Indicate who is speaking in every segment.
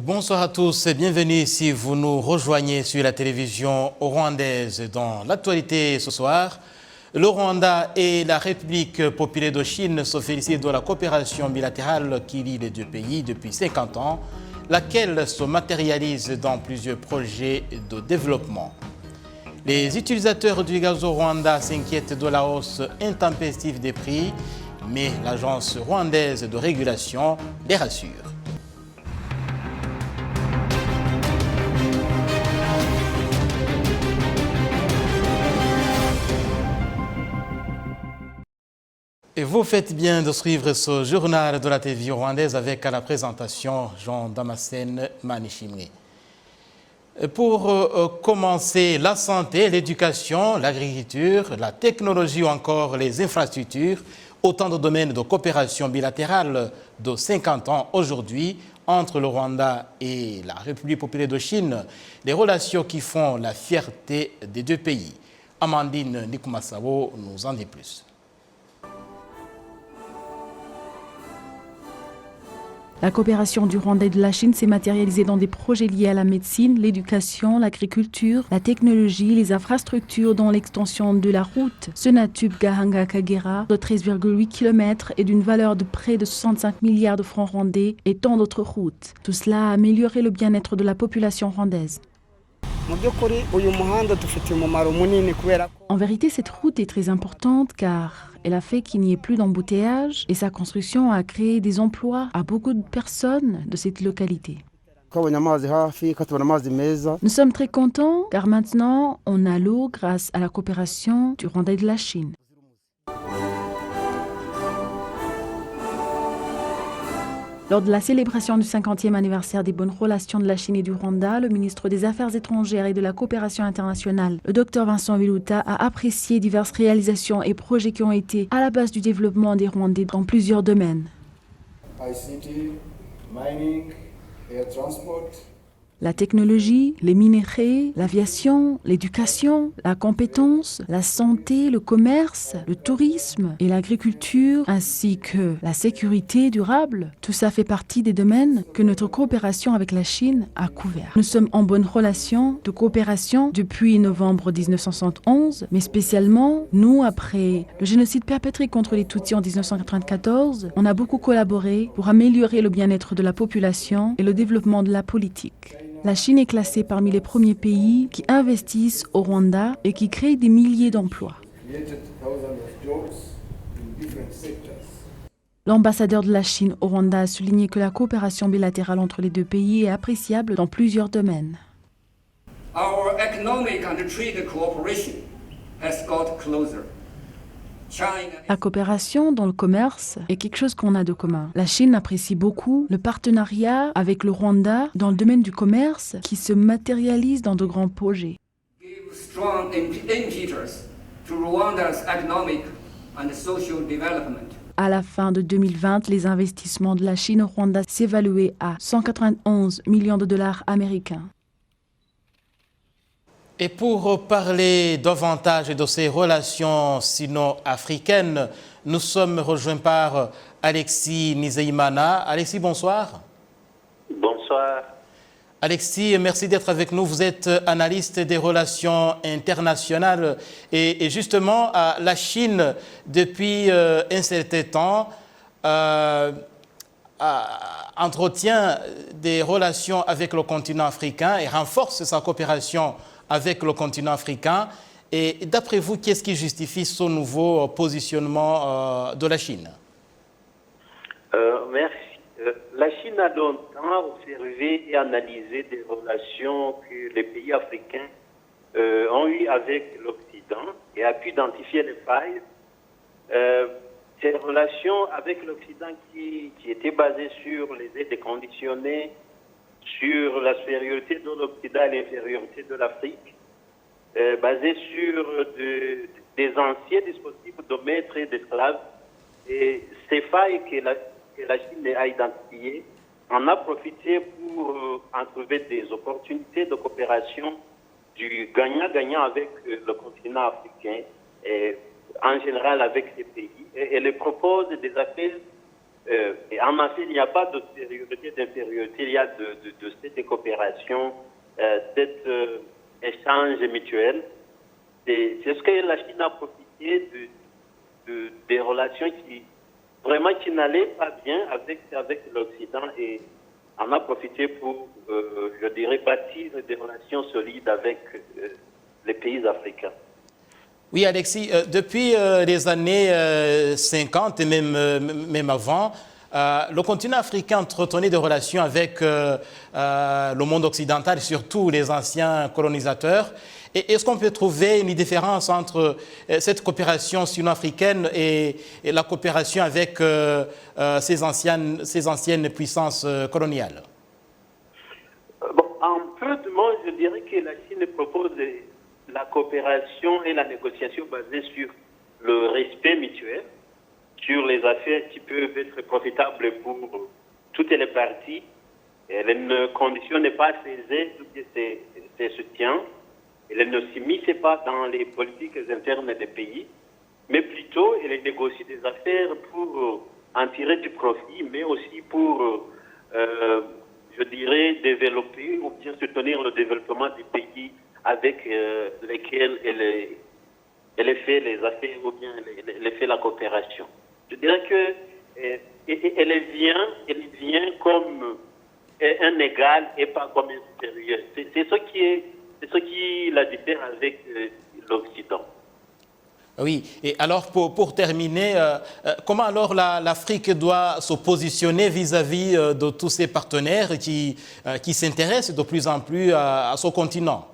Speaker 1: Bonsoir à tous et bienvenue si vous nous rejoignez sur la télévision rwandaise. Dans l'actualité ce soir, le Rwanda et la République populaire de Chine se félicitent de la coopération bilatérale qui lie les deux pays depuis 50 ans, laquelle se matérialise dans plusieurs projets de développement. Les utilisateurs du gaz au Rwanda s'inquiètent de la hausse intempestive des prix, mais l'agence rwandaise de régulation les rassure. Et vous faites bien de suivre ce journal de la télévision rwandaise avec à la présentation Jean Damascène Manishimwe. Pour commencer, la santé, l'éducation, l'agriculture, la technologie ou encore les infrastructures, autant de domaines de coopération bilatérale de 50 ans aujourd'hui entre le Rwanda et la République populaire de Chine, des relations qui font la fierté des deux pays. Amandine Nikumasabo nous en dit plus.
Speaker 2: La coopération du Rwanda et de la Chine s'est matérialisée dans des projets liés à la médecine, l'éducation, l'agriculture, la technologie, les infrastructures, dont l'extension de la route Senatub-Gahanga-Kagera de 13,8 km et d'une valeur de près de 65 milliards de francs rwandais et tant d'autres routes. Tout cela a amélioré le bien-être de la population rwandaise. En vérité, cette route est très importante car elle a fait qu'il n'y ait plus d'embouteillage et sa construction a créé des emplois à beaucoup de personnes de cette localité. Nous sommes très contents car maintenant on a l'eau grâce à la coopération du Rwanda et de la Chine. Lors de la célébration du 50e anniversaire des bonnes relations de la Chine et du Rwanda, le ministre des Affaires étrangères et de la coopération internationale, le Dr Vincent Biluta, a apprécié diverses réalisations et projets qui ont été à la base du développement des Rwandais dans plusieurs domaines.
Speaker 3: ICT, mining, air transport.
Speaker 2: La technologie, les minéraux, l'aviation, l'éducation, la compétence, la santé, le commerce, le tourisme et l'agriculture, ainsi que la sécurité durable, tout ça fait partie des domaines que notre coopération avec la Chine a couverts. Nous sommes en bonne relation de coopération depuis novembre 1971, mais spécialement, nous, après le génocide perpétré contre les Tutsis en 1994, on a beaucoup collaboré pour améliorer le bien-être de la population et le développement de la politique. La Chine est classée parmi les premiers pays qui investissent au Rwanda et qui créent des milliers d'emplois. L'ambassadeur de la Chine au Rwanda a souligné que la coopération bilatérale entre les deux pays est appréciable dans plusieurs domaines.
Speaker 4: Our economic and trade cooperation has got closer.
Speaker 2: La coopération dans le commerce est quelque chose qu'on a de commun. La Chine apprécie beaucoup le partenariat avec le Rwanda dans le domaine du commerce qui se matérialise dans de grands projets.
Speaker 4: Give strong impetus to Rwanda's economic and social development.
Speaker 2: À la fin de 2020, les investissements de la Chine au Rwanda s'évaluaient à 191 millions de dollars américains.
Speaker 1: Et pour parler davantage de ces relations sino-africaines, nous sommes rejoints par Alexis Nizeimana. Alexis, bonsoir.
Speaker 5: Bonsoir.
Speaker 1: Alexis, merci d'être avec nous. Vous êtes analyste des relations internationales et justement, la Chine, depuis un certain temps, entretient des relations avec le continent africain et renforce sa coopération avec le continent africain. Et d'après vous, qu'est-ce qui justifie ce nouveau positionnement de la Chine?
Speaker 5: Merci. La Chine a longtemps observé et analysé des relations que les pays africains ont eues avec l'Occident et a pu identifier les failles. Ces relations avec l'Occident qui étaient basées sur les aides conditionnées, sur la supériorité de l'Occident et l'infériorité de l'Afrique, basées sur des anciens dispositifs de maîtres et d'esclaves. Et ces failles que la Chine a identifiées en a profité pour en trouver des opportunités de coopération du gagnant-gagnant avec le continent africain et en général avec ces pays. Et elle propose des appels Et en effet, il n'y a pas de supériorité, d'infériorité, il y a de cette coopération, cet échange mutuel. C'est ce que la Chine a profité des relations qui n'allaient pas bien avec l'Occident et en a profité pour, je dirais, bâtir des relations solides avec les pays africains.
Speaker 1: Oui, Alexis, depuis les années 50 et même avant, le continent africain entretenait des relations avec le monde occidental, surtout les anciens colonisateurs. Et est-ce qu'on peut trouver une différence entre cette coopération sino-africaine et la coopération avec ces anciennes puissances coloniales?
Speaker 5: Bon, en peu de mots, je dirais que la Chine propose la coopération et la négociation basée sur le respect mutuel, sur les affaires qui peuvent être profitables pour toutes les parties. Elle ne conditionne pas ses soutiens. Elle ne s'immisce pas dans les politiques internes des pays, mais plutôt elle négocie des affaires pour en tirer du profit, mais aussi pour, je dirais, développer ou bien soutenir le développement des pays avec lesquels elle fait les affaires ou bien elle fait la coopération. Je dirais que elle vient comme un égal et pas comme un supérieur. C'est ce qui la diffère avec l'Occident.
Speaker 1: Oui, et alors pour terminer, comment alors l'Afrique doit se positionner vis-à-vis de tous ses partenaires qui s'intéressent de plus en plus à ce continent?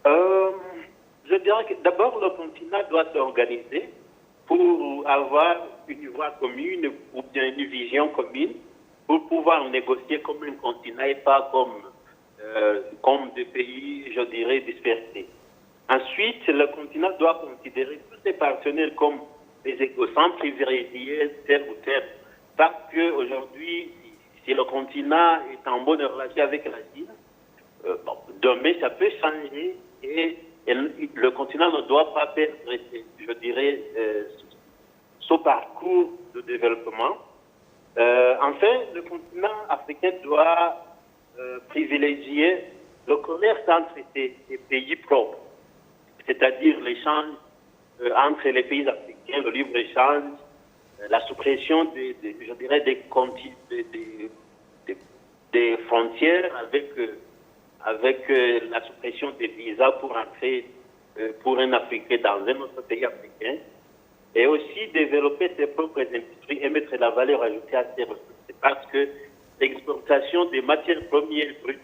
Speaker 5: Je dirais que d'abord le continent doit s'organiser pour avoir une voie commune ou bien une vision commune pour pouvoir négocier comme un continent et pas comme des pays, je dirais, dispersés. Ensuite, le continent doit considérer tous ses partenaires comme des égaux, sans privilégier tel ou tel. Parce qu'aujourd'hui, si le continent est en bonne relation avec la Chine, demain, ça peut changer et le continent ne doit pas perdre, je dirais, son parcours de développement. Enfin, le continent africain doit privilégier le commerce entre ces pays propres, c'est-à-dire l'échange entre les pays africains, le libre-échange, la suppression je dirais, des frontières avec la suppression des visas pour entrer pour un Africain dans un autre pays africain, et aussi développer ses propres industries et mettre la valeur ajoutée à ses ressources. Parce que l'exportation des matières premières brutes,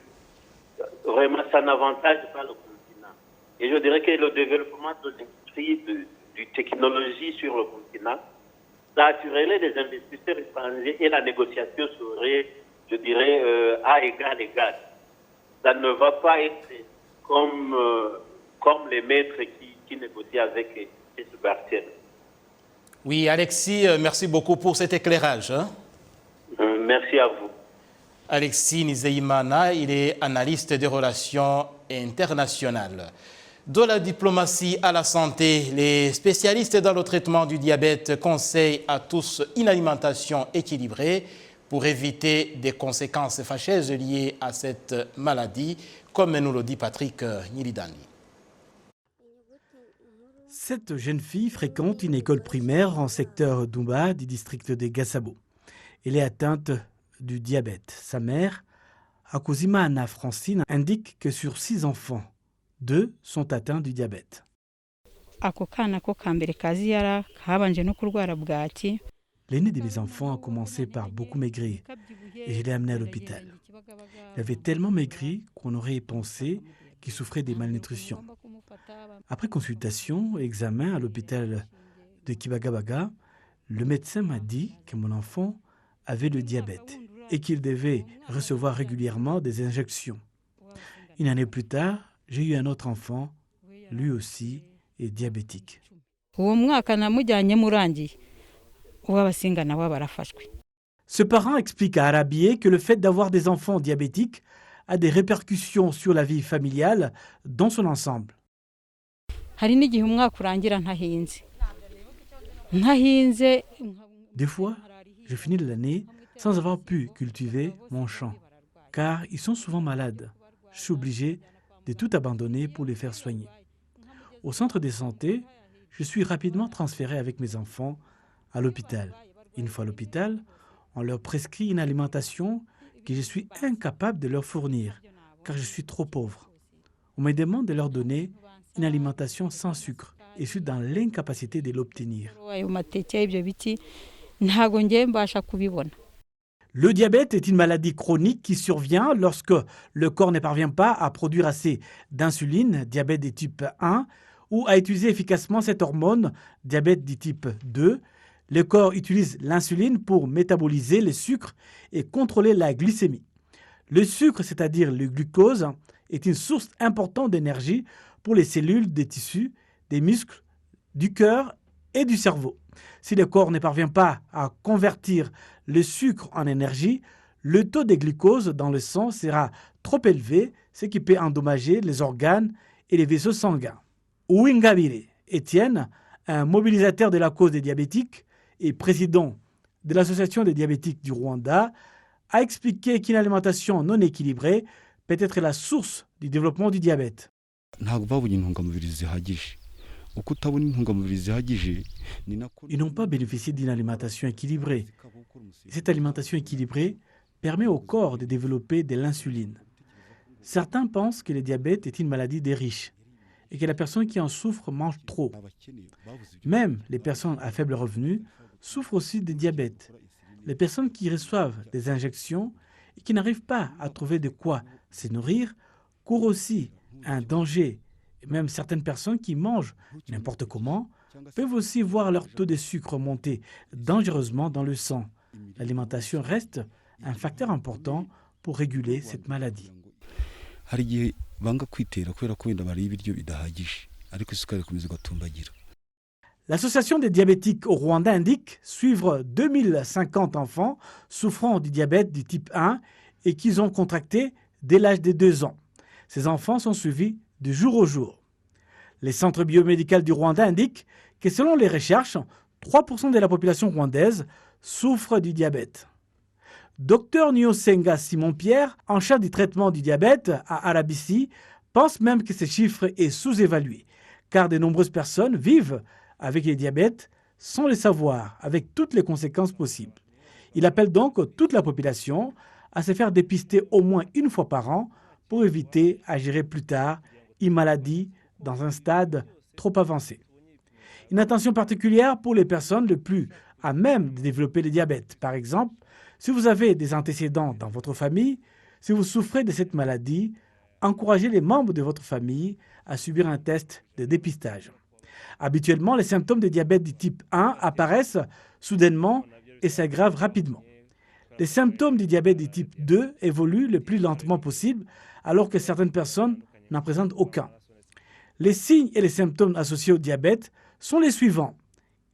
Speaker 5: vraiment, ça n'avantage pas le continent. Et je dirais que le développement de l'industrie, de technologie sur le continent, ça attirerait les investisseurs étrangers et la négociation serait, je dirais, à égal. Ça ne va pas être comme les maîtres qui négocient avec les subalternes.
Speaker 1: Oui, Alexis, merci beaucoup pour cet éclairage.
Speaker 5: Merci à vous.
Speaker 1: Alexis Nizeyimana, il est analyste des relations internationales. De la diplomatie à la santé, les spécialistes dans le traitement du diabète conseillent à tous une alimentation équilibrée pour éviter des conséquences fâcheuses liées à cette maladie, comme nous le dit Patrick Nilidani.
Speaker 6: Cette jeune fille fréquente une école primaire en secteur Dumba du district de Gassabo. Elle est atteinte du diabète. Sa mère, Akuzimana Francine, indique que sur 6 enfants, 2 sont atteints du diabète. L'aîné de mes enfants a commencé par beaucoup maigrir et je l'ai amené à l'hôpital. Il avait tellement maigri qu'on aurait pensé qu'il souffrait de malnutrition. Après consultation et examen à l'hôpital de Kibagabaga, le médecin m'a dit que mon enfant avait le diabète et qu'il devait recevoir régulièrement des injections. Une année plus tard, j'ai eu un autre enfant, lui aussi est diabétique. Ce parent explique à Arabié que le fait d'avoir des enfants diabétiques a des répercussions sur la vie familiale dans son ensemble. Des fois, Je finis l'année sans avoir pu cultiver mon champ, car ils sont souvent malades. Je suis obligé de tout abandonner pour les faire soigner. Au centre de santé, je suis rapidement transféré avec mes enfants à l'hôpital. Une fois à l'hôpital, on leur prescrit une alimentation que je suis incapable de leur fournir, car je suis trop pauvre. On me demande de leur donner une alimentation sans sucre et je suis dans l'incapacité de l'obtenir. Le diabète est une maladie chronique qui survient lorsque le corps ne parvient pas à produire assez d'insuline, diabète de type 1, ou à utiliser efficacement cette hormone, diabète de type 2. Le corps utilise l'insuline pour métaboliser le sucre et contrôler la glycémie. Le sucre, c'est-à-dire le glucose, est une source importante d'énergie pour les cellules des tissus, des muscles, du cœur et du cerveau. Si le corps ne parvient pas à convertir le sucre en énergie, le taux de glucose dans le sang sera trop élevé, ce qui peut endommager les organes et les vaisseaux sanguins. Uwingabire Étienne, un mobilisateur de la cause des diabétiques et président de l'Association des diabétiques du Rwanda, a expliqué qu'une alimentation non équilibrée peut être la source du développement du diabète. Ils n'ont pas bénéficié d'une alimentation équilibrée. Cette alimentation équilibrée permet au corps de développer de l'insuline. Certains pensent que le diabète est une maladie des riches et que la personne qui en souffre mange trop. Même les personnes à faible revenu souffrent aussi de diabète. Les personnes qui reçoivent des injections et qui n'arrivent pas à trouver de quoi se nourrir courent aussi un danger. Et même certaines personnes qui mangent n'importe comment peuvent aussi voir leur taux de sucre monter dangereusement dans le sang. L'alimentation reste un facteur important pour réguler cette maladie. L'Association des diabétiques au Rwanda indique suivre 2050 enfants souffrant du diabète du type 1 et qu'ils ont contracté dès l'âge de 2 ans. Ces enfants sont suivis de jour au jour. Les centres biomédicaux du Rwanda indiquent que selon les recherches, 3% de la population rwandaise souffre du diabète. Dr Nyosenga Simon-Pierre, en charge du traitement du diabète à Arabissi, pense même que ce chiffre est sous-évalué, car de nombreuses personnes vivent avec le diabète sans le savoir, avec toutes les conséquences possibles. Il appelle donc toute la population à se faire dépister au moins une fois par an pour éviter à gérer plus tard une maladie dans un stade trop avancé. Une attention particulière pour les personnes les plus à même de développer le diabète. Par exemple, si vous avez des antécédents dans votre famille, si vous souffrez de cette maladie, encouragez les membres de votre famille à subir un test de dépistage. Habituellement, les symptômes de diabète du type 1 apparaissent soudainement et s'aggravent rapidement. Les symptômes du diabète du type 2 évoluent le plus lentement possible, alors que certaines personnes n'en présentent aucun. Les signes et les symptômes associés au diabète sont les suivants: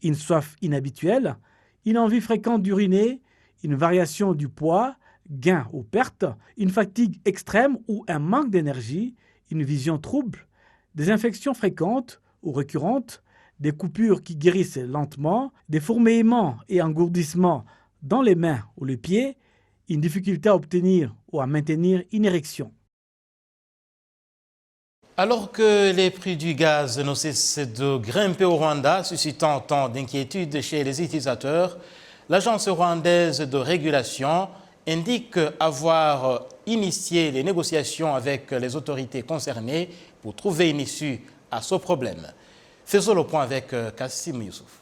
Speaker 6: une soif inhabituelle, une envie fréquente d'uriner, une variation du poids, gain ou perte, une fatigue extrême ou un manque d'énergie, une vision trouble, des infections fréquentes ou récurrentes, des coupures qui guérissent lentement, des fourmillements et engourdissements dans les mains ou les pieds, une difficulté à obtenir ou à maintenir une érection.
Speaker 1: Alors que les prix du gaz ne cessent de grimper au Rwanda, suscitant tant d'inquiétudes chez les utilisateurs, l'Agence rwandaise de régulation indique avoir initié les négociations avec les autorités concernées pour trouver une issue à ce problème. Faisons le point avec Kassim Youssouf.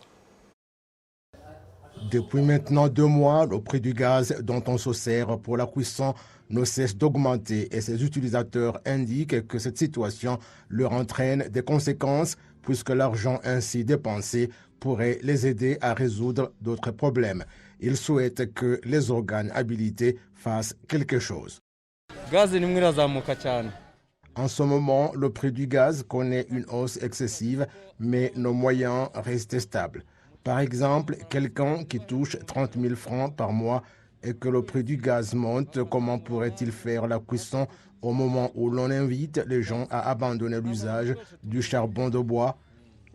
Speaker 7: Depuis maintenant 2 mois, le prix du gaz dont on se sert pour la cuisson ne cesse d'augmenter et ses utilisateurs indiquent que cette situation leur entraîne des conséquences puisque l'argent ainsi dépensé pourrait les aider à résoudre d'autres problèmes. Ils souhaitent que les organes habilités fassent quelque chose. En ce moment, le prix du gaz connaît une hausse excessive, mais nos moyens restent stables. Par exemple, quelqu'un qui touche 30 000 francs par mois et que le prix du gaz monte, comment pourrait-il faire la cuisson au moment où l'on invite les gens à abandonner l'usage du charbon de bois?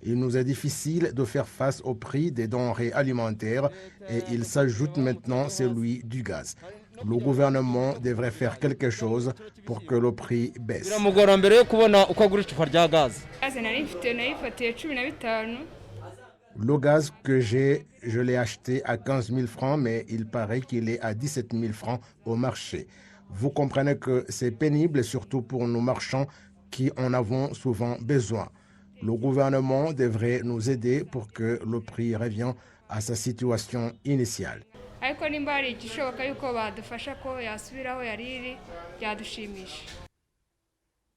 Speaker 7: Il nous est difficile de faire face au prix des denrées alimentaires et il s'ajoute maintenant celui du gaz. Le gouvernement devrait faire quelque chose pour que le prix baisse. Le gaz que je l'ai acheté à 15 000 francs, mais il paraît qu'il est à 17 000 francs au marché. Vous comprenez que c'est pénible, surtout pour nos marchands qui en avons souvent besoin. Le gouvernement devrait nous aider pour que le prix revienne à sa situation initiale.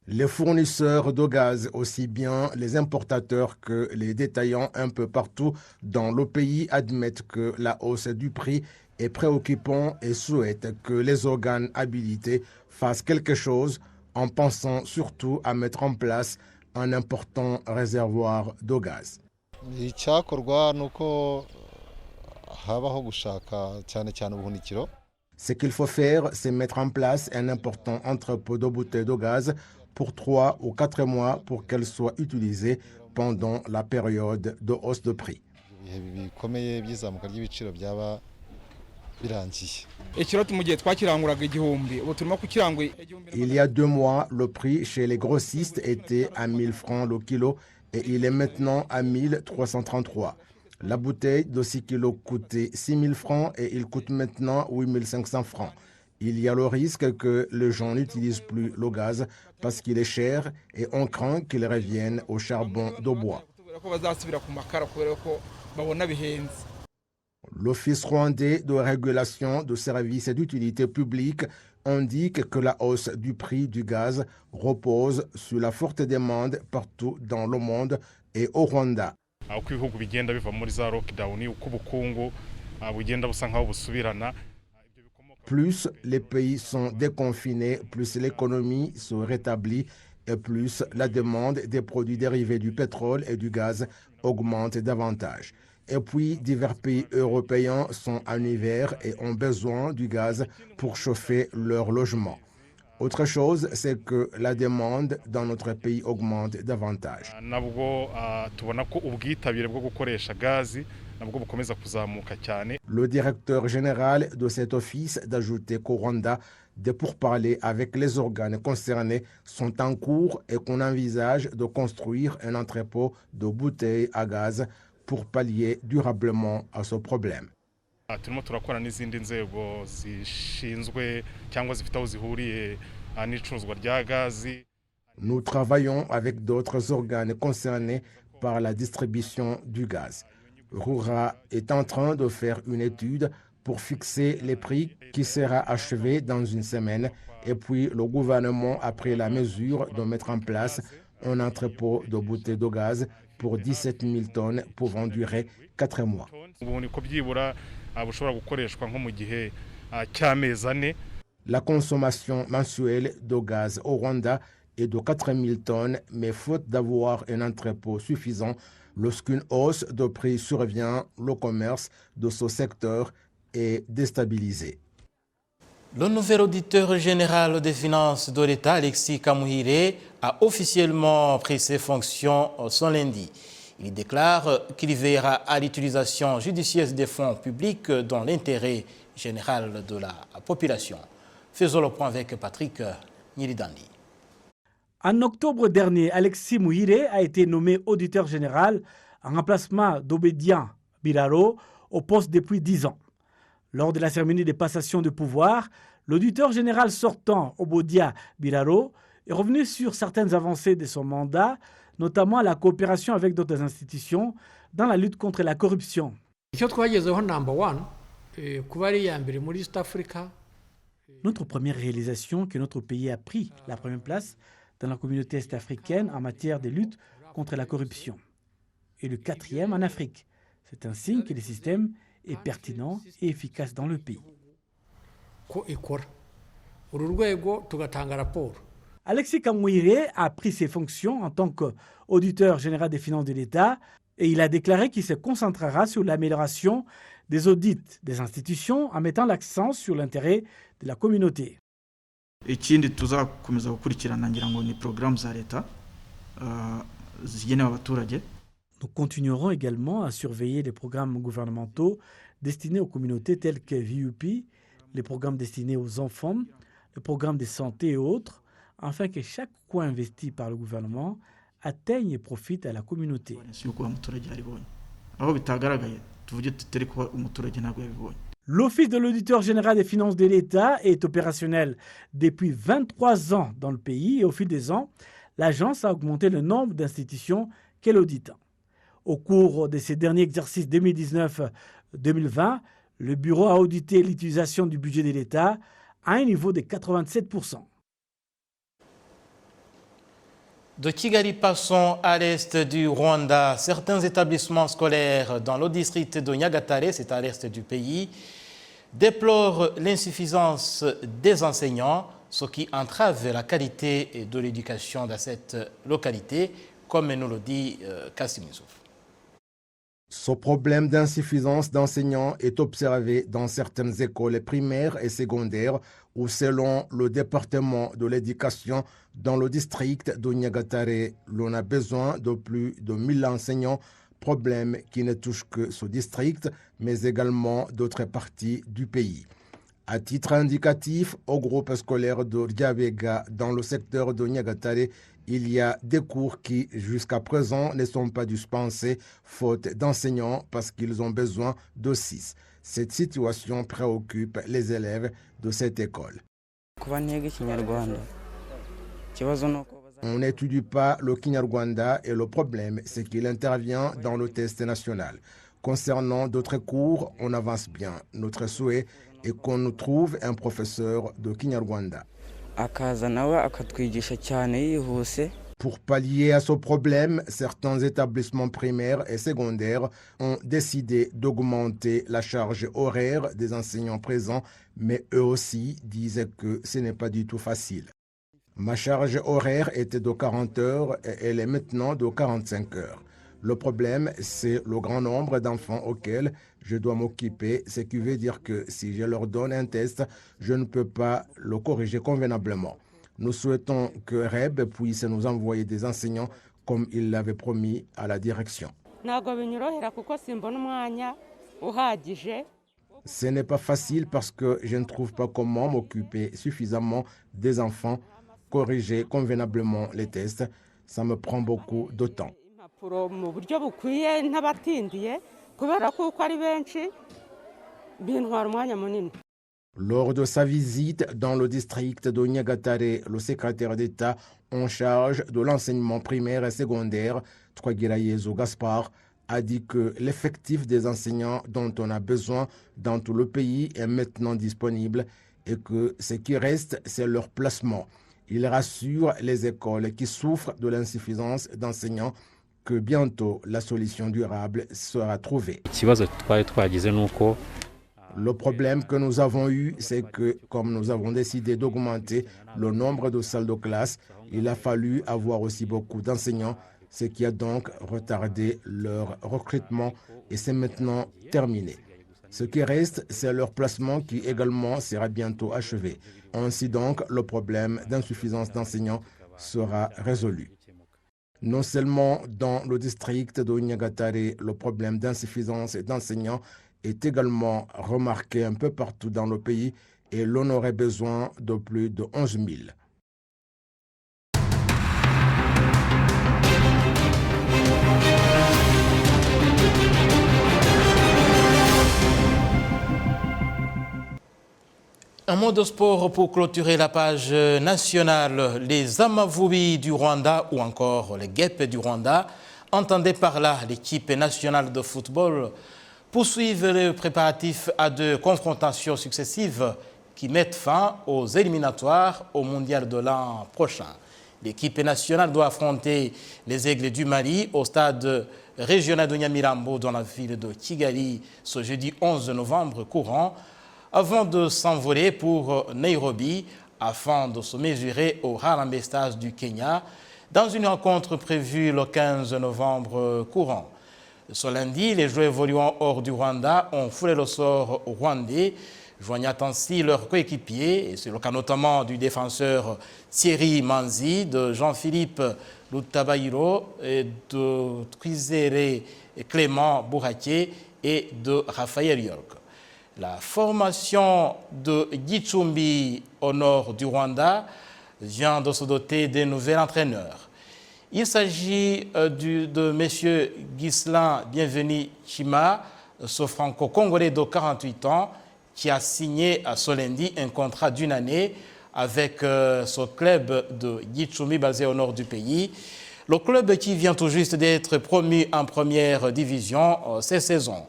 Speaker 7: Les fournisseurs de gaz, aussi bien les importateurs que les détaillants un peu partout dans le pays, admettent que la hausse du prix est préoccupante et souhaitent que les organes habilités fassent quelque chose en pensant surtout à mettre en place un important réservoir de gaz. Ce qu'il faut faire, c'est mettre en place un important entrepôt de bouteilles de gaz pour 3 ou 4 mois pour qu'elles soient utilisées pendant la période de hausse de prix. Il y a 2 mois, le prix chez les grossistes était à 1 000 francs le kilo et il est maintenant à 1 333. La bouteille de 6 kilos coûtait 6 000 francs et il coûte maintenant 8 500 francs. Il y a le risque que les gens n'utilisent plus le gaz parce qu'il est cher et on craint qu'il revienne au charbon de bois. L'Office rwandais de régulation de services et d'utilité publique indique que la hausse du prix du gaz repose sur la forte demande partout dans le monde et au Rwanda. Plus les pays sont déconfinés, plus l'économie se rétablit et plus la demande des produits dérivés du pétrole et du gaz augmente davantage. Et puis, divers pays européens sont en hiver et ont besoin du gaz pour chauffer leur logement. Autre chose, c'est que la demande dans notre pays augmente davantage. Le directeur général de cet office d'ajouter qu'au Rwanda, des pourparlers avec les organes concernés sont en cours et qu'on envisage de construire un entrepôt de bouteilles à gaz pour pallier durablement à ce problème. Nous travaillons avec d'autres organes concernés par la distribution du gaz. Rura est en train de faire une étude pour fixer les prix qui sera achevée dans une semaine et puis le gouvernement a pris la mesure de mettre en place un entrepôt de bouteilles de gaz pour 17 000 tonnes pouvant durer 4 mois. La consommation mensuelle de gaz au Rwanda est de 4 000 tonnes, mais faute d'avoir un entrepôt suffisant, lorsqu'une hausse de prix survient, le commerce de ce secteur est déstabilisé.
Speaker 1: Le nouvel auditeur général des finances de l'État, Alexis Kamuhire, a officiellement pris ses fonctions ce lundi. Il déclare qu'il veillera à l'utilisation judicieuse des fonds publics dans l'intérêt général de la population. Faisons le point avec Patrick Nyiridandi.
Speaker 6: En octobre dernier, Alexis Muhire a été nommé auditeur général en remplacement d'Obédian Biraro au poste depuis 10 ans. Lors de la cérémonie de passation de pouvoir, l'auditeur général sortant, Obodia Biraro, est revenu sur certaines avancées de son mandat, notamment la coopération avec d'autres institutions dans la lutte contre la corruption. Notre première réalisation que notre pays a pris la première place dans la communauté est-africaine en matière de lutte contre la corruption. Et le 4e en Afrique. C'est un signe que le système est pertinent et efficace dans le pays. Alexis Kamuhire a pris ses fonctions en tant qu'auditeur général des finances de l'État et il a déclaré qu'il se concentrera sur l'amélioration des audits des institutions en mettant l'accent sur l'intérêt de la communauté.
Speaker 8: Ikindi tuzakomeza gukurikirana ngira ngo ni programme za leta zigenewe abaturage.
Speaker 6: Nous continuerons également à surveiller les programmes gouvernementaux destinés aux communautés tels que VUP, les programmes destinés aux enfants, les programmes de santé et autres, afin que chaque coin investi par le gouvernement atteigne et profite à la communauté. L'Office de l'auditeur général des finances de l'État est opérationnel depuis 23 ans dans le pays et au fil des ans, l'agence a augmenté le nombre d'institutions qu'elle audite. Au cours de ces derniers exercices 2019-2020, le bureau a audité l'utilisation du budget de l'État à un niveau de 87%.
Speaker 1: De Kigali, passons à l'est du Rwanda. Certains établissements scolaires dans le district de Nyagatare, c'est à l'est du pays, déplorent l'insuffisance des enseignants, ce qui entrave la qualité de l'éducation dans cette localité, comme nous le dit Kassim Youssouf.
Speaker 7: Ce problème d'insuffisance d'enseignants est observé dans certaines écoles primaires et secondaires où, selon le département de l'éducation dans le district de Nyagatare, l'on a besoin de plus de 1000 enseignants, problème qui ne touche que ce district, mais également d'autres parties du pays. À titre indicatif, au groupe scolaire de Ryabega, dans le secteur de Nyagatare, il y a des cours qui, jusqu'à présent, ne sont pas dispensés, faute d'enseignants, parce qu'ils ont besoin de 6. Cette situation préoccupe les élèves de cette école. On n'étudie pas le Kinyarwanda et le problème, c'est qu'il intervient dans le test national. Concernant d'autres cours, on avance bien. Notre souhait est qu'on nous trouve un professeur de Kinyarwanda. Pour pallier à ce problème, certains établissements primaires et secondaires ont décidé d'augmenter la charge horaire des enseignants présents, mais eux aussi disent que ce n'est pas du tout facile. Ma charge horaire était de 40 heures et elle est maintenant de 45 heures. Le problème, c'est le grand nombre d'enfants auxquels je dois m'occuper, ce qui veut dire que si je leur donne un test, je ne peux pas le corriger convenablement. Nous souhaitons que REB puisse nous envoyer des enseignants comme il l'avait promis à la direction. Ce n'est pas facile parce que je ne trouve pas comment m'occuper suffisamment des enfants, corriger convenablement les tests. Ça me prend beaucoup de temps. Lors de sa visite dans le district de Nyagatare, le secrétaire d'État en charge de l'enseignement primaire et secondaire, Twagirayezu Gaspard, a dit que l'effectif des enseignants dont on a besoin dans tout le pays est maintenant disponible et que ce qui reste, c'est leur placement. Il rassure les écoles qui souffrent de l'insuffisance d'enseignants que bientôt la solution durable sera trouvée. Le problème que nous avons eu, c'est que comme nous avons décidé d'augmenter le nombre de salles de classe, il a fallu avoir aussi beaucoup d'enseignants, ce qui a donc retardé leur recrutement et c'est maintenant terminé. Ce qui reste, c'est leur placement qui également sera bientôt achevé. Ainsi donc, le problème d'insuffisance d'enseignants sera résolu. Non seulement dans le district de Nyagatare, le problème d'insuffisance d'enseignants est également remarqué un peu partout dans le pays et l'on aurait besoin de plus de 11 000.
Speaker 1: Un mot de sport pour clôturer la page nationale. Les Amavubi du Rwanda ou encore les Guêpes du Rwanda, entendez par là l'équipe nationale de football, poursuivent les préparatifs à 2 confrontations successives qui mettent fin aux éliminatoires au mondial de l'an prochain. L'équipe nationale doit affronter les Aigles du Mali au stade régional de Nyamirambo dans la ville de Kigali ce jeudi 11 novembre courant, avant de s'envoler pour Nairobi afin de se mesurer au Harambee Stars du Kenya dans une rencontre prévue le 15 novembre courant. Ce lundi, les joueurs évoluant hors du Rwanda ont foulé le sort rwandais joignant ainsi leurs coéquipiers, et c'est le cas notamment du défenseur Thierry Manzi, de Jean-Philippe Lutabairo, et de Twizere Clément Bourraquier et de Raphaël York. La formation de Gicumbi au nord du Rwanda vient de se doter d'un nouvel entraîneur. Il s'agit de M. Ghislain Bienvenu Chima, ce franco-congolais de 48 ans, qui a signé à ce lundi un contrat d'1 année avec ce club de Gicumbi basé au nord du pays. Le club qui vient tout juste d'être promu en première division cette saison.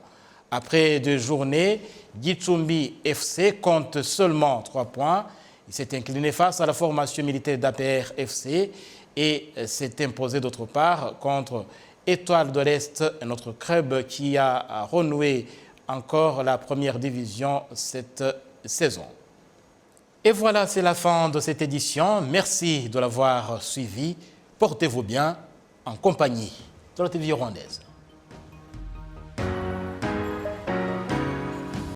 Speaker 1: Après 2 journées, Gicumbi FC compte seulement 3 points. Il s'est incliné face à la formation militaire d'APR FC et s'est imposé d'autre part contre Étoile de l'Est, un autre club qui a renoué encore la première division cette saison. Et voilà, c'est la fin de cette édition. Merci de l'avoir suivi. Portez-vous bien en compagnie de la télévision rwandaise.